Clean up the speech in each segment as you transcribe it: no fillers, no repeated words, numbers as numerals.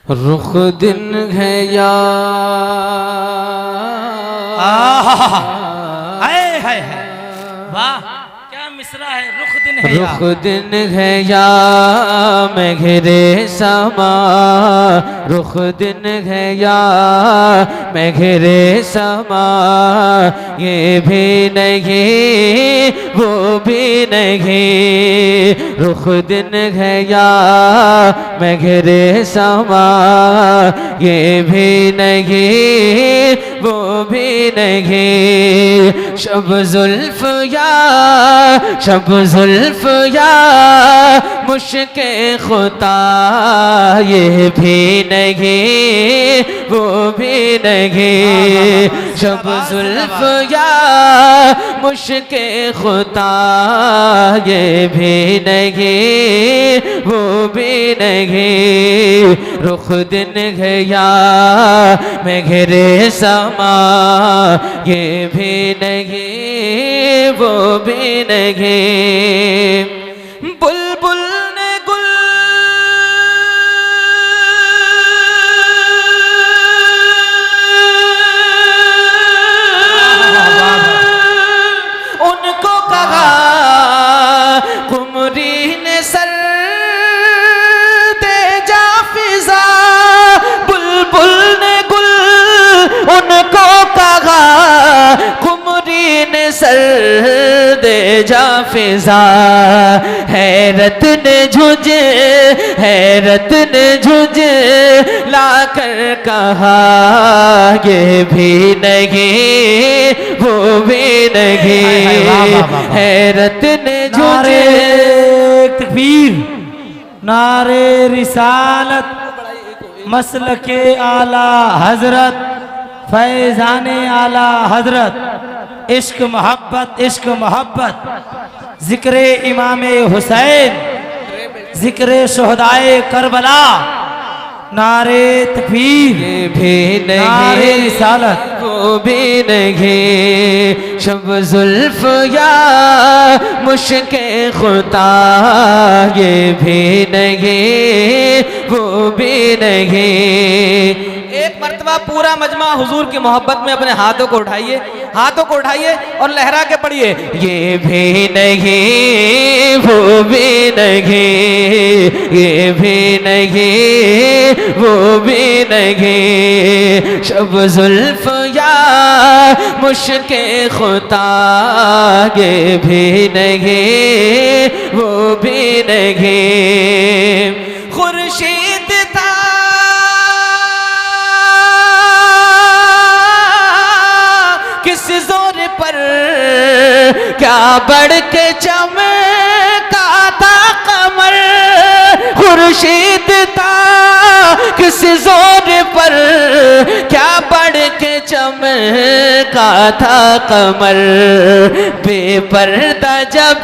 रुख दिन है या हाय वाह क्या मिसरा है। रुख दिन है या, रुख दिन है या मैं घिरे समा, रुख दिन है या मैं घिरे समा, ये भी नहीं वो भी नहीं। रुख दिन है या मैं घिरे समा, ये भी नहीं वो भी नहीं। शब जुल्फ या शब जुल्फ या मुश्के खुता, ये भी नहीं वो भी नहीं। शब जुल्फ या मुश्के खुता, ये भी नहीं वो भी नहीं। रुख दिन गया मैं घिरे समा, ये भी नहीं वो भी नहीं। बुलबुल ने गुल उनको कहा, कुमरी ने सर दे जा फिजा। बुलबुल ने गुल उनको कहा, कुमरी ने सर दे जा फिजा। हैरत ने झुझे हैरत ने झुझे लाकर कहा, ये भी नहीं वो भी नहीं। हैरत ने झुझे तकबीर, नारे रिसालत, मसलके आला हजरत, फैजाने आला हजरत। इश्क मोहब्बत इश्क मोहब्बत, जिक्रे इमामे हुसैन, जिक्रे शोहदाए करबला। नारे तकबीर, ये भी नारे नहीं रिसालत, वो भी नहीं। शब जुल्फ या मुश्के खुता, ये भी नहीं वो भी नहीं। एक मर्तबा पूरा मजमा हुजूर की मोहब्बत में अपने हाथों को उठाइए, हाथों को उठाइए और लहरा के पढ़िए। ये भी नहीं वो भी नहीं, ये भी नहीं वो भी नहीं। शब जुल्फ या मुश्के खुता, ये भी नहीं वो भी नहीं। खुर्शीद था किस जोर पर क्या बढ़ के चमका था कमर। खुर्शीद था किस जोर पर क्या बढ़ के चमका था कमर। बेपर्दा जब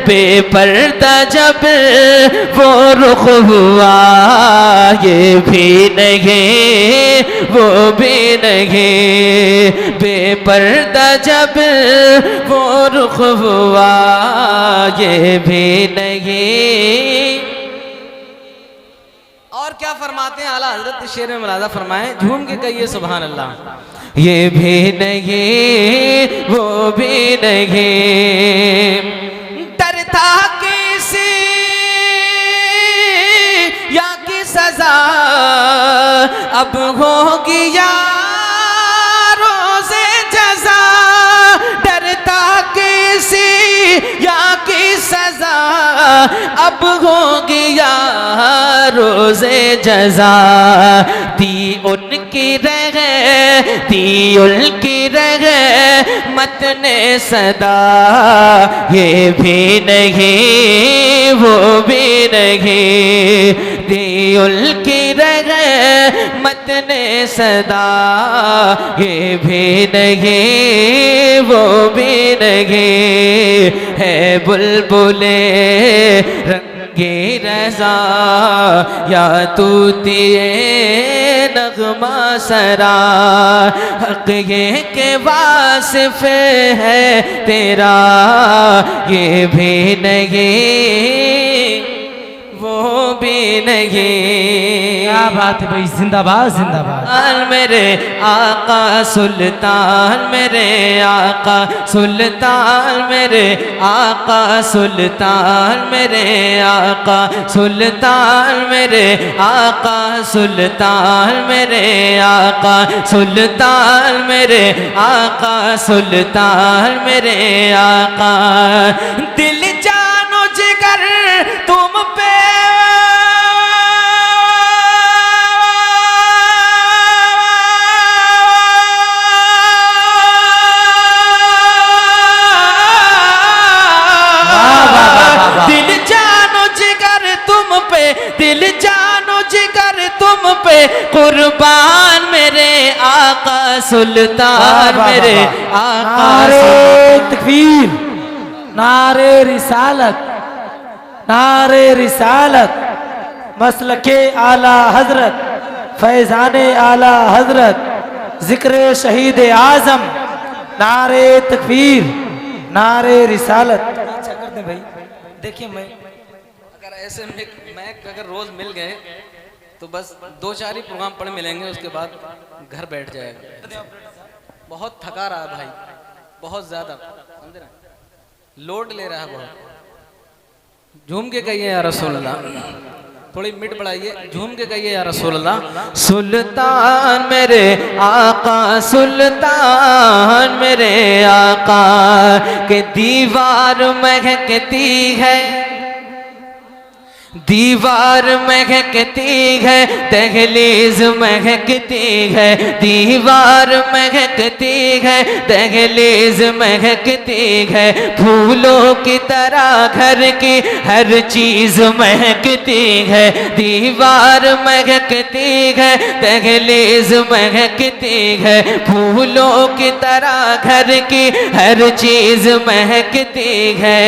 बेपर्दा जब वो रुख हुआ, ये भी नहीं वो भी नहीं। बेपर्दा जब वो रुख हुआ, ये भी नहीं। और क्या फरमाते हैं आला हजरत, शेर में मुलाजा फरमाएं, झूम के कहिए सुभान अल्लाह। ये भी नहीं वो भी नहीं। डरता किसी या की सजा अब होगी या रोज़े जज़ा। डरता किसी या की सजा अब होगी या रोज़े जज़ा। दी उनकी रहे दी उनकी रहे मतने सदा, ये भी नहीं वो भी नहीं। दी उनकी रहे मतने सदा, ये भी नहीं वो भी नहीं। है बुलबुले रंगे रज़ा या तूतिए नगमा सरा। हक ये के वासिफ है तेरा, ये भी नहीं वो भी नहीं। क्या बात है भाई, जिंदाबाद जिंदाबाद। मेरे आका सुल्तान, मेरे आका सुल्तान, मेरे आका सुल्तान, मेरे आका सुल्तान, मेरे आका सुल्तान, मेरे आका सुल्तान, मेरे आका सुल्तान, मेरे आका। दिल जानो जिगर तुम पे दिल जानो जिगर तुम पे, दिल जानो जिगर तुम पे कुर्बान, मेरे आका सुल्तान, मेरे आका। नारे तकबीर, नारे रिसालत, नारे रिसालत, मसलके आला हजरत, फैजाने आला हजरत, जिक्र शहीद आजम, नारे तकबीर, नारे रिसालत। अच्छा कर दे भाई। देखिए मैं अगर ऐसे मैक अगर रोज मिल गए तो बस 2-4 ही प्रोग्राम पढ़ मिलेंगे, उसके बाद घर बैठ जाएगा। बहुत थका रहा है भाई, बहुत ज्यादा, समझ रहे, लोड ले रहा है बहुत। झूम के कहिए या रसूल अल्लाह, थोड़ी मिट बढ़ाइए, झूम के कहिए या रसूल अल्लाह। सुल्तान मेरे आका सुल्तान, मेरे आका के दीवार महकती है, दीवार महकती है, दहलीज महकती है, दीवार महकती है, दहलीज महकती है, फूलों की तरह घर की हर चीज महकती है, दीवार महकती है, दहलीज महकती है, फूलों की तरह घर की हर चीज महकती है।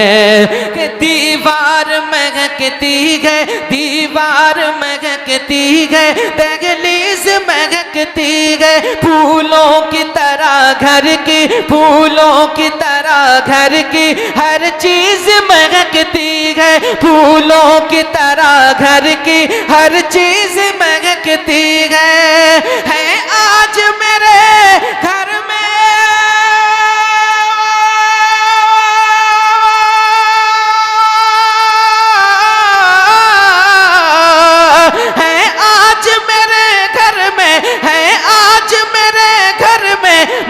कि दीवार महकती है, दीवार महकती है, दहलीज महकती है, फूलों की तरह घर की, फूलों की तरह घर की हर चीज महकती है, फूलों की तरह घर की हर चीज महकती है आज मेरे घर में।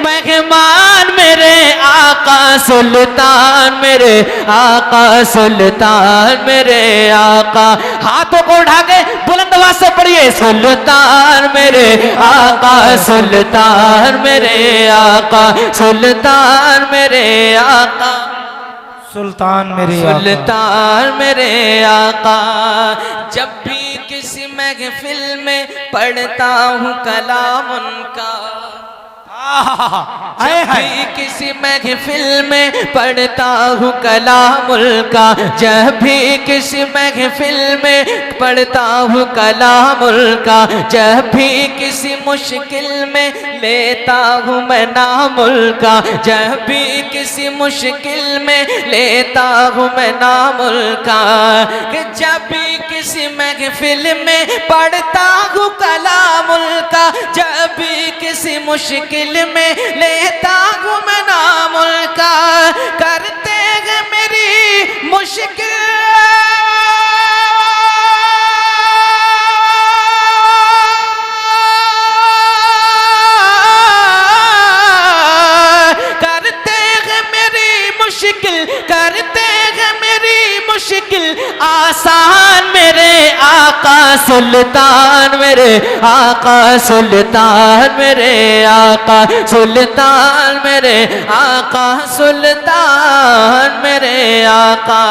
मेहमान मेरे आका सुल्तान, मेरे आका सुल्तान, मेरे आका। हाथों को उठा के बुलंद आवाज से पढ़िए, सुल्तान मेरे आका सुल्तान, मेरे आका सुल्तान, मेरे आका सुल्तान मेरे सुल्तान, मेरे आका। जब भी किसी महफिल में पढ़ता हूँ कलाम उनका, जब भी किसी महफिल में पढ़ता हूँ कलाम उनका, जब भी किसी महफिल में पढ़ता हूँ कलाम उनका, जब भी किसी मुश्किल में लेता हूँ मैं नाम उनका, जब भी किसी मुश्किल में लेता हूँ मैं नाम उनका। कि जब भी किसी महफिल में पढ़ता हूँ कलाम उनका, जब भी किसी मुश्किल में लेता हूँ मैं नाम उनका, करते हैं मेरी मुश्किल करते हैं मेरी मुश्किल आसान, मेरे आका सुल्तान, मेरे आका सुल्तान, मेरे आका सुल्तान, मेरे आका सुल्तान, मेरे आका।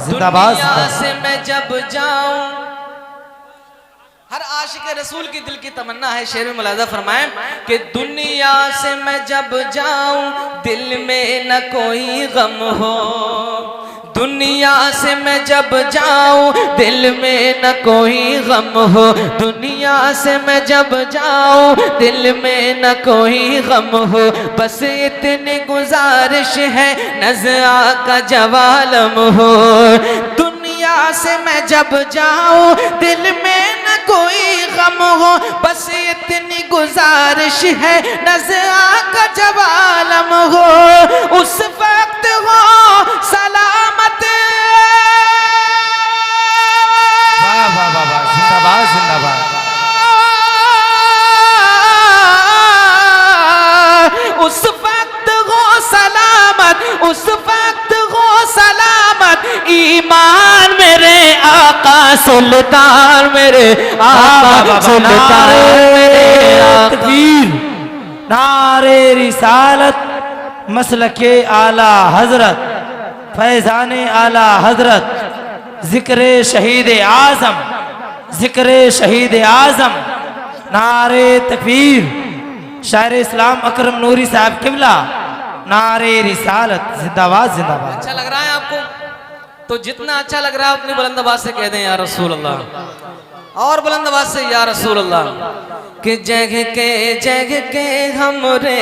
जिंदाबाद। दुनिया से मैं जब जाऊं, हर आशिक रसूल की दिल की तमन्ना है, शेर में मुलाजा फरमाएं कि दुनिया से मैं जब जाऊं दिल में न कोई गम हो, दुनिया से मैं जब जाऊं दिल में न कोई गम हो, दुनिया से मैं जब जाऊं दिल में न कोई गम हो, बस इतनी गुजारिश है नज़ा का जवालम हो। दुनिया से मैं जब जाऊं दिल में गुजारिश है नज़ा का जब आलम हो उस वक्त हो सलामत। वाह वाह वाह वाह, जिंदाबाद जिंदाबाद। उस वक्त हो सलामत, उस वक्त हो सलामत ईमान मेरे आका सुल्तान मेरे आका सुल्तान मेरे आका। तकबीर, नारे रिसालत, मसलके आला हजरत, फैजाने आला हजरत, जिक्रे शहीद आजम, जिक्रे शहीद आजम, नारे तकबीर, शायर इस्लाम अकरम नूरी साहब किबला, नारे रिसालत, जिंदाबाद जिंदाबाद। अच्छा लग रहा है आपको? तो जितना अच्छा लग रहा है अपनी बुलंद आवाज से कह दें या रसूल अल्लाह, और बुलंद आवाज से या रसूल अल्लाह। कि जग के हमरे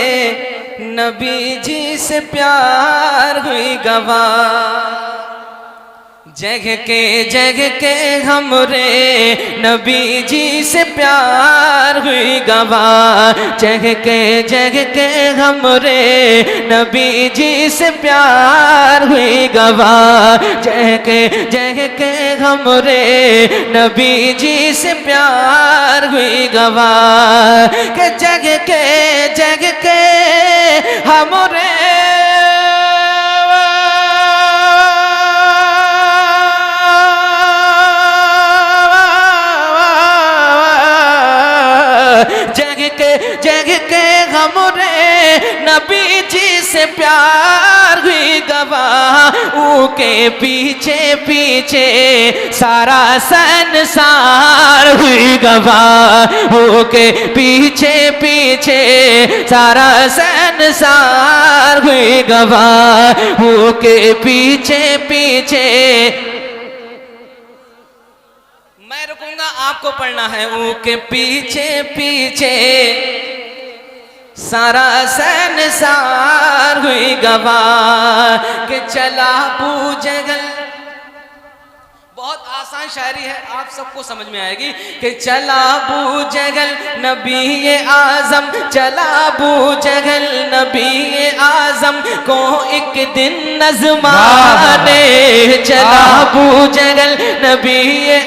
नबी जी से प्यार हुई गवाह, जग के हमरे नबी जी से प्यार हुई गवाह, जग के हमरे नबी जी से प्यार हुई गवाह, जग के हमरे नबी जी से प्यार हुई गवाह। के जग के हमरे जग के हमरे नबी जी से प्यार हुई गवाह, ऊके पीछे पीछे सारा संसार हुई गवाह, ऊके पीछे पीछे सारा संसार हुई गवाह, ऊके पीछे पीछे। मैं रुकूंगा, आपको पढ़ना है। ऊके पीछे पीछे सारा संसार हुई गवाह, के चला बूजगल। बहुत आसान शायरी है, आप सबको समझ में आएगी। कि चला बूजगल नबी आजम, चला बूजगल नबी आजम को एक दिन नज़माने, चला बूजगल नबी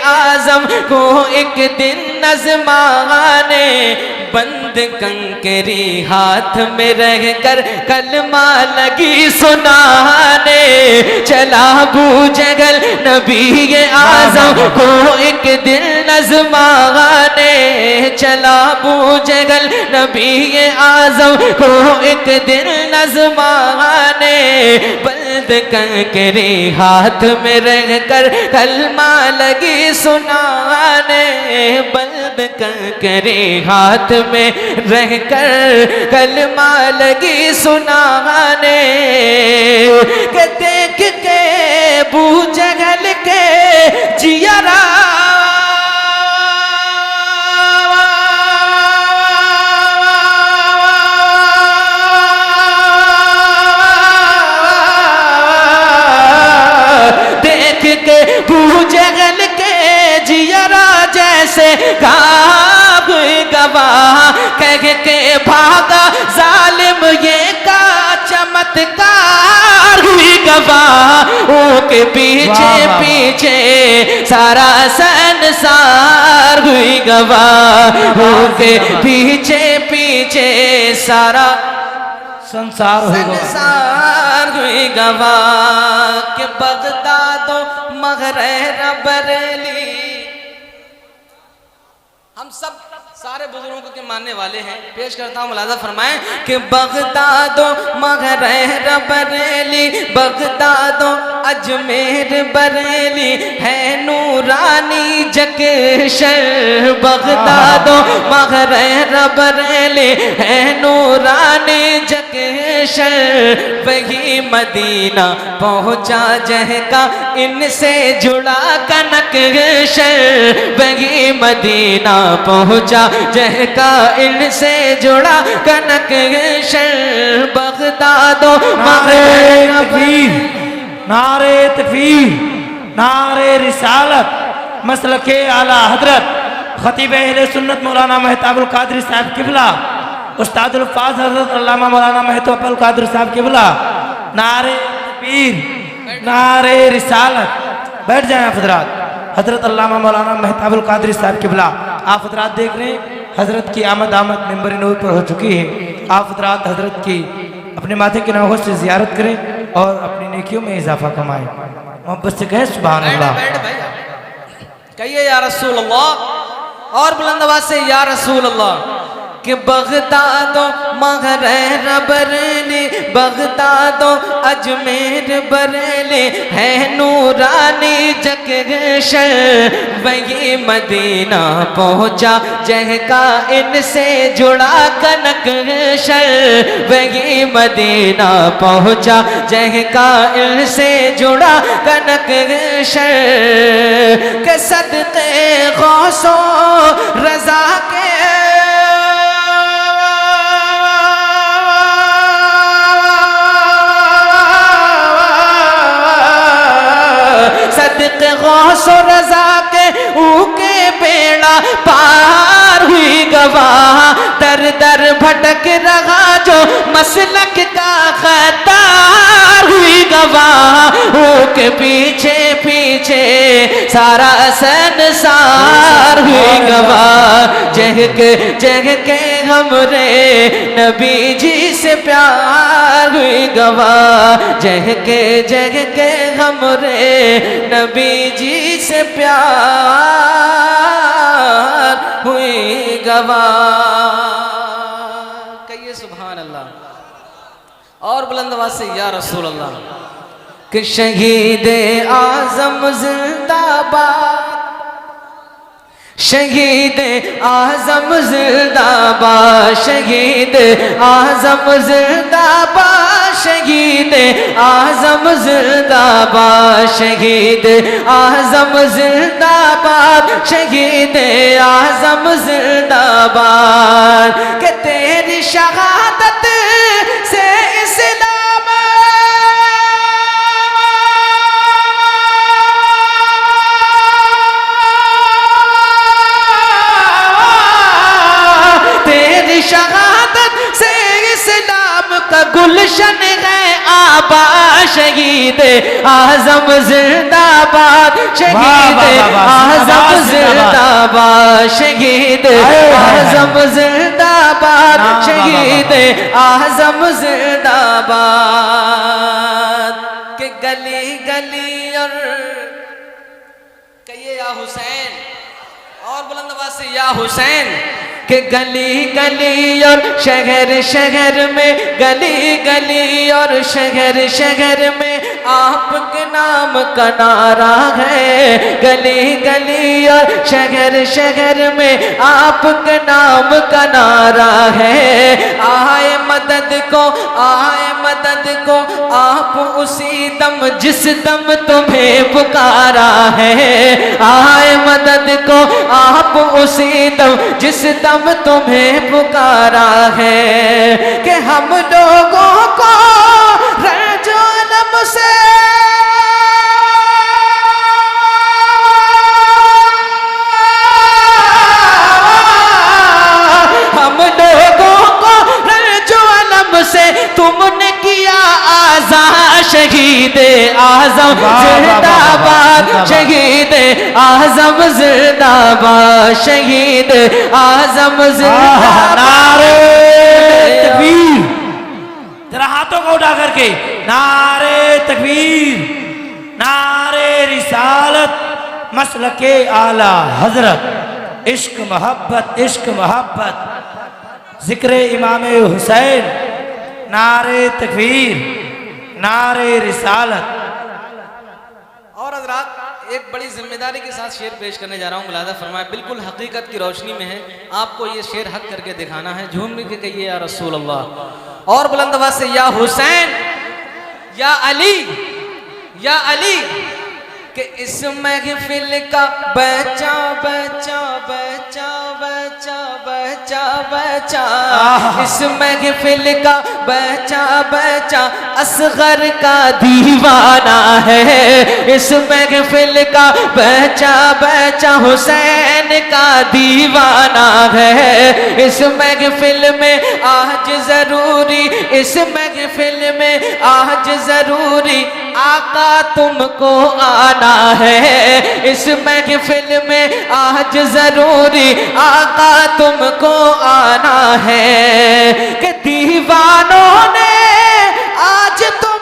आजम को एक दिन नज़माने, बंद कंकरी हाथ में रहकर कलमा लगी सुनाने, चला बूजगल नबी आजम को एक दिल नज़माने, चला बूजगल नबी आजम को एक दिल नज़माने, बंद कंकरी हाथ में रहकर कलमा लगी सुनाने, बंद कंकरी हाथ में रहकर कलमा लगी सुनाने। के देख के बूजगल के जियरा देख के बूजगल के जियरा जैसे काब गवाह, कह के भागा जालिम ये का चमत्कार हुई गवाह, ओके पीछे पीछे सारा संसार हुई गवाह, ओके पीछे पीछे सारा संसार संसार हुई गवाह। के बगदादो मगरब बरेली, हम सब सारे बुजुर्गों के मानने वाले हैं। पेश करता हूँ, मुलाजा फरमाएं। कि बगदादो मगरब बरेली, बगदादो अजमेर बरेली है नूरानी जगशर, बगदादो मगरब बरेली है नूरानी जगशर, वही मदीना पहुँचा जहका इनसे जुड़ा कनकशर, वही मदीना पहुँचा जहका इनसे जुड़ा कनकशर, बगदादो मगरब। नारे तकबीर, नारे रिसालत, मसलके आला हजरत, खतीब अहले सुन्नत मौलाना महताबुल कादरी साहब किबला, उस्तादुल फाज़ हज़रत अल्लामा मौलाना महताबुल कादरी साहब किबला, नारे तकबीर, नारे रिसालत। बैठ जाएं आप हजरात। हजरत अल्लामा मौलाना महताबुल कादरी साहब किबला, आप हजरात देख रहे हैं हजरत की आमद मिंबर नूर पर हो चुकी है। आप हजरात हजरत की अपने माथे के नौगों से जियारत करें और अपनी नेकियों में इजाफा कमाएं। मोहब्बत से कहें सुभान अल्लाह। बैठ भाई, कहिए या रसूल अल्लाह, और बुलंद आवाज से या रसूल अल्लाह। कि बगदादो महरैर बरेली, बगदादो अजमेर बरेली, है नूरानी जगशर वही मदीना पहुँचा जहका इनसे जुड़ा कनकशर, वही मदीना पहुँचा जहका इनसे जुड़ा कनकशर। के सदके गौसो रजा के सदके गौसो रजा के ऊके बेड़ा पार हुई गवाह, दर दर भटक रहा जो मसलक का खतार हुई गवाह। ऊके पीछे पीछे सारा संसार हुई गवाह। जग के हमरे नबी जी से प्यार हुई गवाह। जग के हमरे नबी जी से प्यार हुई गवाह। कहिए सुभान अल्लाह, और बुलंद आवाज से या रसूल अल्लाह। कि शहीद आजम जिंदाबाद, शहीद आजम जिंदाबाद, शहीद आजम जिंदाबाद, शहीद आजम जिंदाबाद, शहीद आजम जिंदाबाद, शहीद आजम जिंदाबाद। कि तेरी शहादत से इस्लाम शहादत से इस्लाम का गुलशन है आबा। शहीद आजम जिंदाबाद, शहीद आजम जिंदाबाद, शहीद आजम जिंदाबाद, शहीद आजम जिंदाबाद। के गली गली और कहिए या हुसैन, और बुलंद आवाज से या हुसैन। कि गली गली और शहर शहर में, गली गली और शहर शहर में आपके नाम का नारा है। गली गली और शहर शहर में आपके नाम का नारा है। आए मदद को, आए मदद को आप उसी दम जिस दम तुम्हें पुकारा है। आए मदद को आप उसी दम जिस दम तुम्हें पुकारा है। कि हम लोगों को रंजोनम से हम लोगों को रंजोनम से तुमने किया आजाद। शहीद आजम जिंदाबाद, शहीद आजम जिंदाबाद, शहीद आजम जिंदाबाद। नारे तकबीर, जरा हाथों को उठा करके नारे तकबीर, नारे रिसालत, मसलके आला हजरत, इश्क मोहब्बत, इश्क मोहब्बत, जिक्र इमाम हुसैन, नारे तकबीर, नारे रिसालत। और हजरात एक बड़ी जिम्मेदारी के साथ शेर पेश करने जा रहा हूँ। मुलादा फरमाए, बिल्कुल हकीकत की रोशनी में है, आपको ये शेर हक करके दिखाना है। झूम के कहिए या रसूल अल्लाह, और बुलंद आवाज से या हुसैन, या अली, या अली। कि इस महफिल का बचा बचा बचा बचा बचा बचा, इस महफिल का बचा बचा असगर का दीवाना है। इस महफिल का बचा बचा हुसैन हुसैन का दीवाना है। इस महफिल में आज जरूरी, इस महफिल में आज जरूरी आका तुमको आना है। इस महफिल में आज जरूरी आका तुमको आना है कि दीवानों ने आज तुम्हें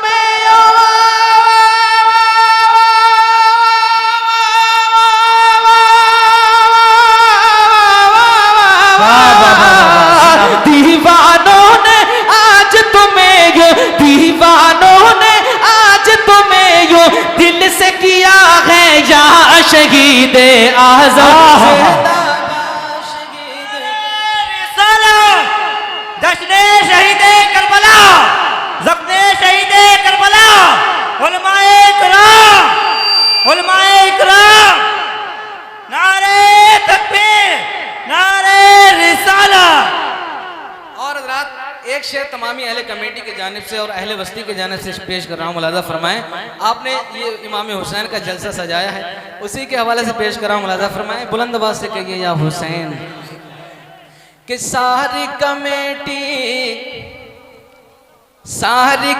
दीवानों ने आज तुम्हें यो, दीवानों ने आज तुम्हें यो दिल से किया है या शहीद आज़म। जश्न शहीद करबला, ज़ख्म शहीद करबला, उलमाए इकराम, उलमाए इकराम, नारे तकबीर, नारे रिसालत। और हज़रात एक शेर तमामी अहले कमेटी की जानिब से और अहले बस्ती की जानिब से पेश कर रहा हूँ। मुलाज़ा फरमाएं, आपने ये इमाम हुसैन का जलसा सजाया है, उसी के हवाले से पेश कर रहा हूँ। मुलाज़ा फरमाएं, बुलंद आवाज़ से कहिए या हुसैन कि सारी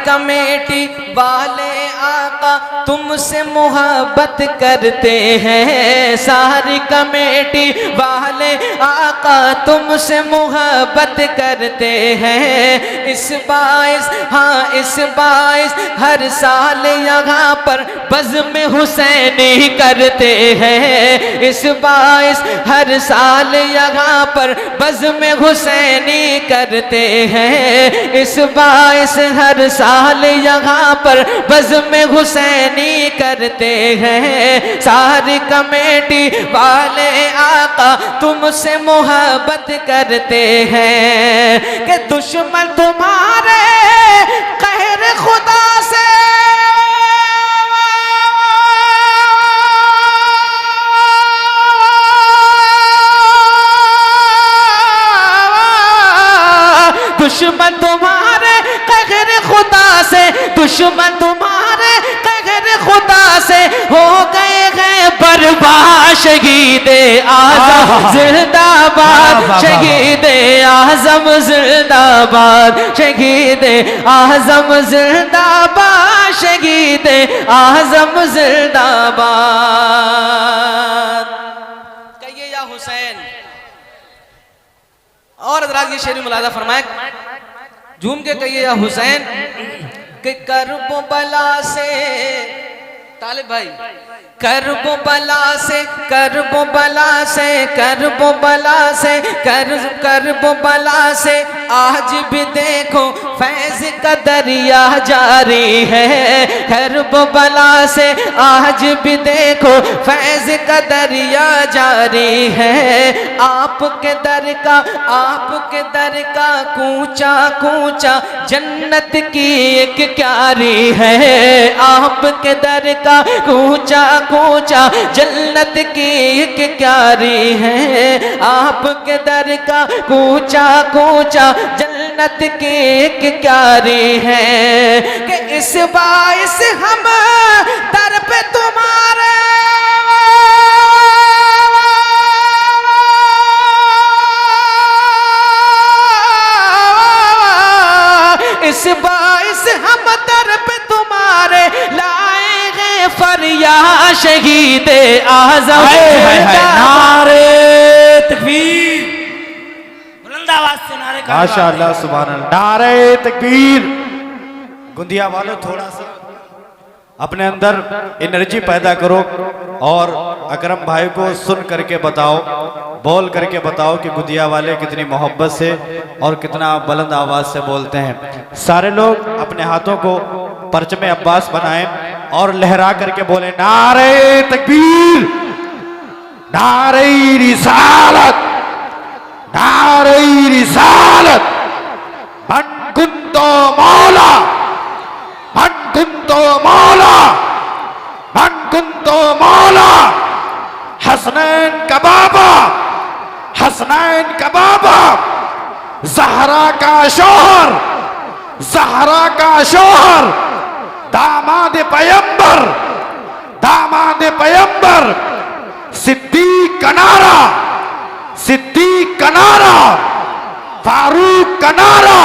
कमेटी वाले आका तुमसे मोहब्बत करते हैं। सारी कमेटी वाले आका तुमसे मोहब्बत करते हैं। इस बाइस, हाँ इस बाइस हर साल यहाँ पर बज़्म हुसैनी करते हैं। इस बाइस हर साल यहाँ पर बज़्म हुसैनी करते हैं। इस बाइस हर साल यहाँ पर बज़्म हुसैनी करते हैं। सारी कमेटी वाले आका तुमसे मोहब्बत करते हैं कि दुश्मन तुम्हारे कहर खुदा से दुश्मन तुम्हारे कहर खुदा से, दुश्मन तुम्हारे कहर खुदा से हो गए हैं बर्बाद। शहीद आज़म जिंदाबाद, शहीद आज़म जिंदाबाद, शहीद आज़म जिंदाबाद, शहीद आज़म जिंदाबाद। कहिए या हुसैन। और हज़रात ये शेर मुलाज़ा फरमाए, झूम के कहिए या हुसैन कि कर्ब बला से, तालिब भाई, कर्ब बला से, कर्ब बला से, कर्ब बला से, कर्ब बला से आज भी देखो फैज़ का दरिया जारी है। कर्ब बला से आज भी देखो फैज़ का दरिया जारी है। आपके दर का, आपके दर का कूचा कूचा जन्नत की एक क्यारी है। आपके दर का कूचा कूचा जन्नत की एक क्यारी है। आपके दर का कूचा कूचा जन्नत की एक क्यारी है कि इस बाइस हम दर पे तुम्हारे इस बाइस हम दर पे तुम्हारे लाए हैं फरियाद। शहीद आज़म नारे तकबीर, बुलंद आवाज से नारे का माशाअल्लाह सुभान अल्लाह। नारे तकबीर। गुंदिया वालों थोड़ा सा अपने अंदर एनर्जी पैदा करो और अकरम भाई को सुन करके बताओ, बोल करके बताओ कि गुंदिया वाले कितनी मोहब्बत से और कितना बुलंद आवाज से बोलते हैं। सारे लोग अपने हाथों को परचमे अब्बास बनाएं और लहरा करके बोले नारे तकबीर, नारे रिसालत, नारे रिसालत। मन कुंतो मौला, मन कुंतो मौला, मन कुंतो मौला। हसनैन का बाबा, हसनैन का बाबा, ज़हरा का शोहर, ज़हरा का शोहर, दामाद पैगंबर, दामाद पैगंबर, सिद्दीक का नारा, सिद्दीक का नारा, फारूक का नारा,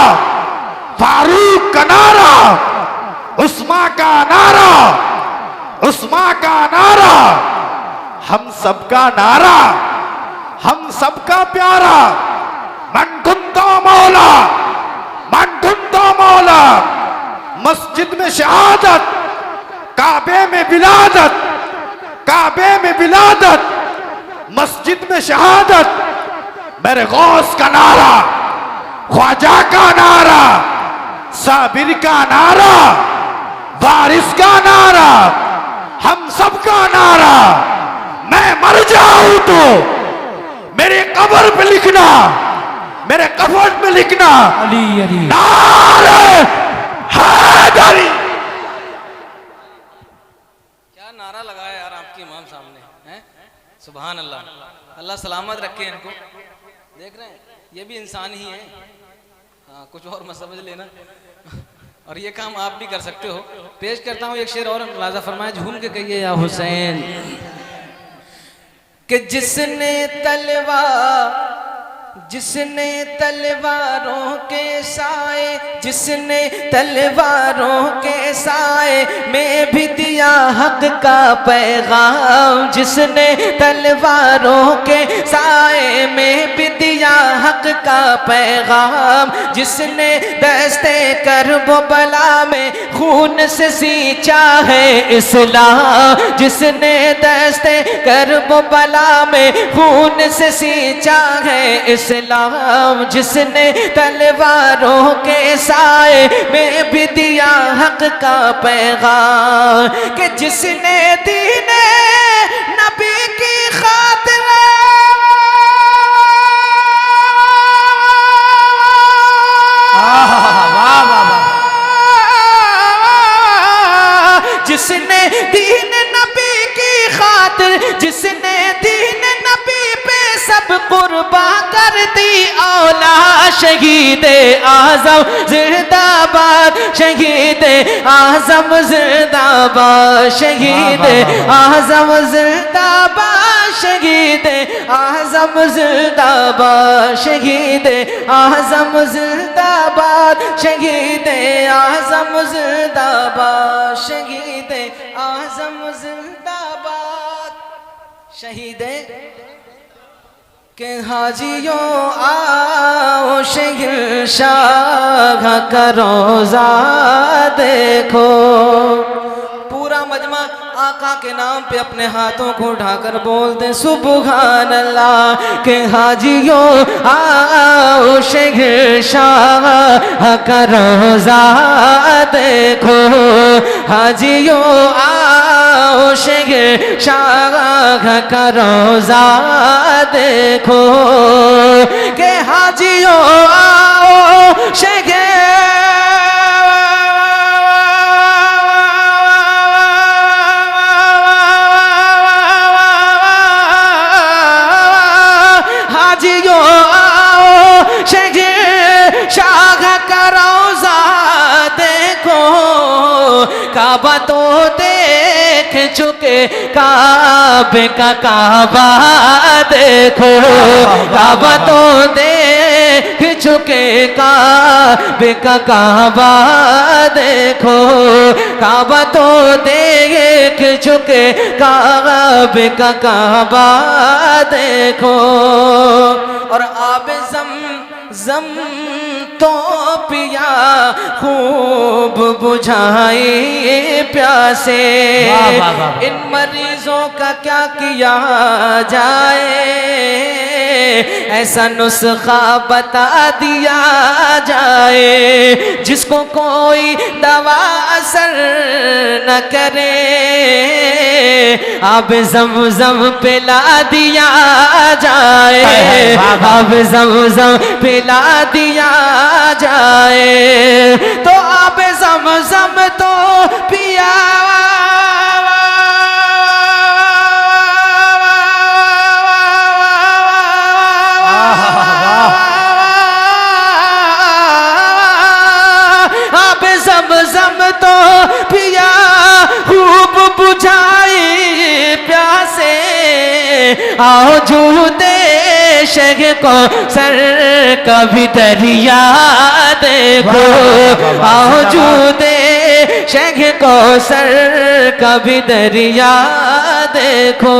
फारूक का नारा, उस्मा का नारा, उस्मा का नारा, हम सबका नारा, हम सबका प्यारा। मन कुंतो मौला, मन कुंतो मौला, मस्जिद में शहादत, काबे में विलादत, काबे में विलादत, मस्जिद में शहादत, मेरे गौस का नारा, ख्वाजा का नारा, साबिर का नारा, वारिस का नारा, हम सबका नारा। मैं मर जाऊं तो मेरे कब्र पे लिखना, मेरे कफन में लिखना, अली अली नारे हैदरी। क्या नारा लगाया यार आपके इमाम सामने हैं। सुभान अल्लाह, अल्लाह सलामत रखे इनको। देख रहे हैं ये भी इंसान ही है। हाँ, कुछ और मत समझ लेना। और ये काम आप भी कर सकते हो। पेश करता हूँ एक शेर और, मुलाजा फरमाए, झूम के कहिए या हुसैन। कि जिसने तलवारों के साए, जिसने तलवारों के साए में भी दिया हक का पैगाम, जिसने तलवारों के साए में भी दिया हक का पैगाम, जिसने दस्ते करबला में खून से सींचा है इस्लाम, जिसने दस्ते करबला में खून से सींचा है इस्लाम, जिसने तलवारों के साए में भी दिया हक का पैगाम, कि जिसने दीने नबी की खातिर जिसने दीन नबी की खातिर, जिसने दीन नबी पे सब कुर्बा कर दी औला, शहीद आजम जिंदाबाद, शहीद आजम जिंदाबाद, शहीद आजम जिंदाबाद, शहीद आजम जिंदाबाद, शहीद आजम जिंदाबाद, शहीद आजम जिंदाबाद, शहीद आजम जिंदाबाद। शहीद के हाजियों आओ शहीद शाह का रोज़ा देखो। पूरा मजमा आका के नाम पे अपने हाथों को उठाकर बोलते सुबहान अल्लाह। के हाजियों आओ शहीद शाह का रोज़ा देखो, हाजियों आओ शहीद शाह का रोज़ा देखो, के हाजियों आओ शहीद काबा तो देख चुके, काबे का काबा देखो, काबा तो देख चुके, काबे का काबा देखो, काबा तो देख चुके, काबे का काबा देखो। और आब जम तो पिया खूब बुझाई प्यासे, इन मरीजों का क्या किया जाए, ऐसा नुस्खा बता दिया जाए, जिसको कोई दवा असर न करे, अब ज़म-ज़म पिला दिया जाए, अब ज़म-ज़म पिला दिया जाए, तो अब ज़म-ज़म तो पिया अब ज़म-ज़म तो पिया खूब बुझाई प्यासे, आओ झूठे शग को सर कभी दरिया देखो, आओ झूठे शग को सर कभी दरिया देखो,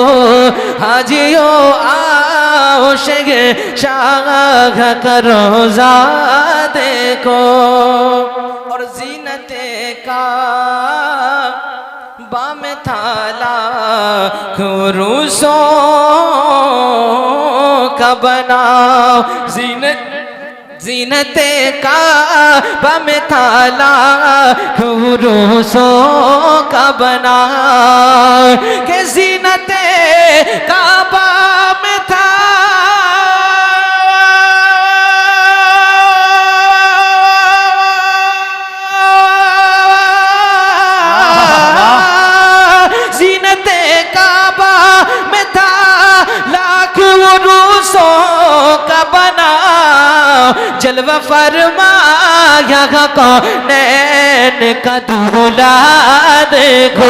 हाजियो आओ शग शाह का रोजा देखो। और जीनते का बाम थाला खुरूसों का बनाओ, जीनते का बम थाला खुरूसों का बनाओ, के जीनते का बम था का बना, जलवा फरमाया कौनैन का दूल्हा देखो,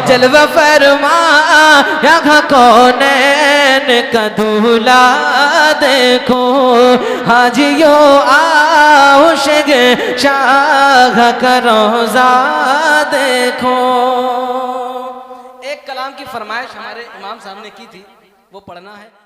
जलवा फरमाया कौनैन का दूल्हा देखो, हाजियो आओ शगे शाह का रोजा देखो। एक कलाम की फरमाइश हमारे इमाम साहब ने की थी, वो पढ़ना है।